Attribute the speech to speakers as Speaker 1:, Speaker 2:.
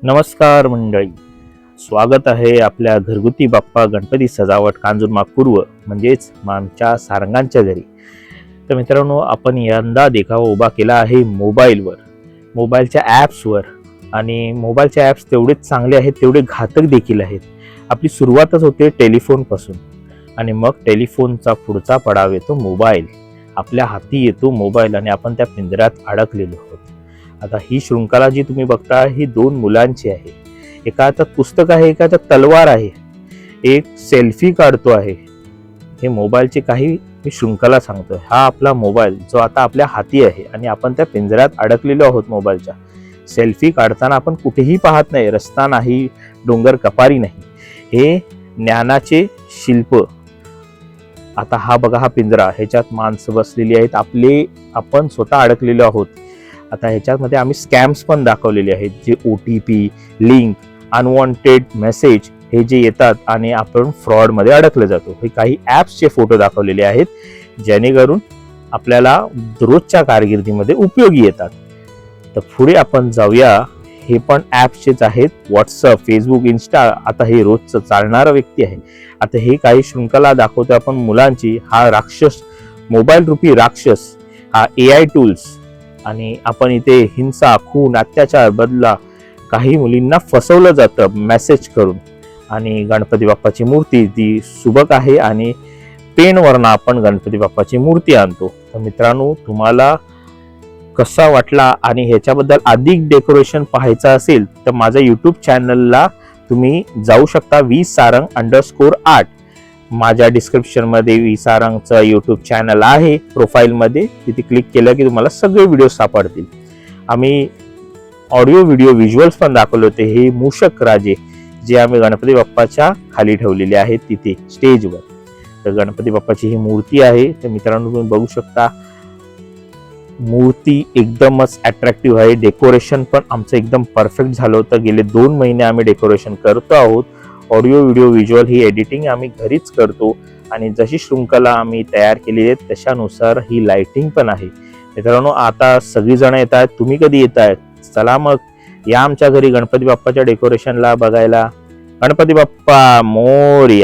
Speaker 1: नमस्कार मंडळी, स्वागत आहे आपल्या घरगुती बाप्पा गणपती सजावट कांजूरमार्ग पूर्व म्हणजेच आमच्या सारंगांच्या घरी. तर मित्रांनो, आपण यंदा देखावा उभा केला आहे मोबाईलवर, मोबाईलच्या ॲप्सवर. आणि मोबाईलचे ॲप्स तेवढेच चांगले आहेत तेवढे घातक देखील आहेत. आपली सुरुवातच होते टेलिफोनपासून आणि मग टेलिफोनचा पुढचा पडाव येतो मोबाईल. आपल्या हाती येतो मोबाईल आणि आपण त्या पिंजऱ्यात अडकलेलो आहोत. आता ही शृंखला जी तुम्ही बघता ही दोन मुलांची आहे. एका हातात पुस्तक आहे, एका हातात तलवार आहे, एक सेल्फी काढतो आहे. हे मोबाईलची काही मी शृंखला सांगतोय. हा आपला मोबाईल जो आता आपल्या हाती आहे आणि आपण त्या पिंजऱ्यात अडकलेलो आहोत मोबाईलच्या. सेल्फी काढताना आपण कुठेही पाहत नाही, रस्ता नाही, डोंगर कपारी नाही. हे ज्ञानाचे शिल्प. आता हा बघा, हा पिंजरा, ह्याच्यात माणसं बसलेली आहेत, आपण स्वतः अडकलेलो आहोत. आता ह्याच्यामध्ये आम्ही स्कॅम्स पण दाखवलेले आहेत, जे OTP, लिंक, अनवॉन्टेड मेसेज हे जे येतात आणि आपण फ्रॉडमध्ये अडकले जातो. हे काही ॲप्सचे फोटो दाखवलेले आहेत, जेणेकरून आपल्याला रोजच्या कारकिर्दीमध्ये उपयोगी येतात. तर पुढे आपण जाऊया. हे पण ॲप्सचेच आहेत, व्हॉट्सअप, फेसबुक, इन्स्टा. आता हे रोजचं चालणारं व्यक्ती आहे. आता हे काही शृंखला दाखवतो आपण मुलांची. हा राक्षस, मोबाईल रूपी राक्षस, हा AI टूल्स. आणि आपण इथे हिंसा, खून, अत्याचार, बदला, काही मुलींना फसवलं जातं मेसेज करून. आणि गणपती बाप्पाची मूर्ती ती सुबक आहे आणि पेनवरनं आपण गणपती बाप्पाची मूर्ती आणतो. तर मित्रांनो, तुम्हाला कसा वाटला आणि ह्याच्याबद्दल अधिक डेकोरेशन पाहायचं असेल तर माझ्या यूट्यूब चॅनलला तुम्ही जाऊ शकता, vsarang_8. माझ्या डिस्क्रिप्शनमध्ये विसारंगचं यूट्यूब चॅनल आहे प्रोफाईलमध्ये. तिथे क्लिक केलं की तुम्हाला सगळे व्हिडिओ सापडतील. आम्ही ऑडिओ व्हिडिओ व्हिज्युअल्स पण दाखवले होते. हे मूषक राजे जे आम्ही गणपती बाप्पाच्या खाली ठेवलेले आहेत तिथे स्टेजवर. तर गणपती बाप्पाची ही मूर्ती आहे. तर मित्रांनो, तुम्ही बघू शकता, मूर्ती एकदमच अट्रॅक्टिव्ह आहे. डेकोरेशन पण आमचं एकदम परफेक्ट झालं होतं. गेले 2 महिने आम्ही डेकोरेशन करतो आहोत. ऑडिओ व्हिडिओ व्हिज्युअल ही एडिटिंग आम्ही घरीच करतो आणि जशी शृंखला आम्ही तयार केली आहे तशानुसार ही लाइटिंग पण आहे. मित्रांनो, आता सगळीजण येत आहेत, तुम्ही कधी येत आहेत? चला मग या आमच्या घरी गणपती बाप्पाच्या डेकोरेशनला बघायला. गणपती बाप्पा मोरया.